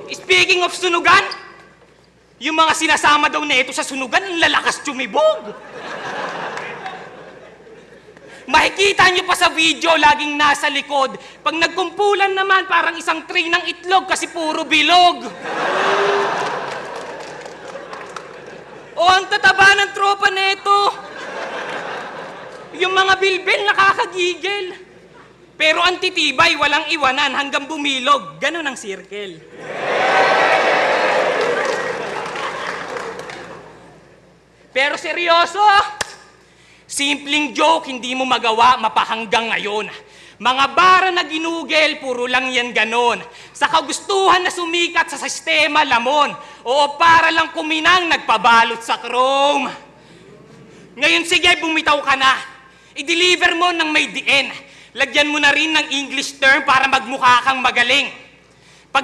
Speaking of sunugan, yung mga sinasama daw na ito sa sunugan, ang lalakas tumibog. Makikita nyo pa sa video, laging nasa likod. Pag nagkumpulan naman, parang isang tray ng itlog kasi puro bilog. O, ang tataba ng tropa na ito. Yung mga bilbil nakakagigil. Pero ang titibay, walang iwanan hanggang bumilog. Ganon ang circle. Pero seryoso, simpleng joke, hindi mo magawa mapahanggang ngayon. Mga bara na ginugel, puro lang yan ganon. Sa kagustuhan na sumikat sa sistema, lamon. Oo, para lang kuminang nagpabalot sa chrome. Ngayon sige, bumitaw ka na. I-deliver mo ng may diin. Lagyan mo na rin ng English term para magmukha kang magaling.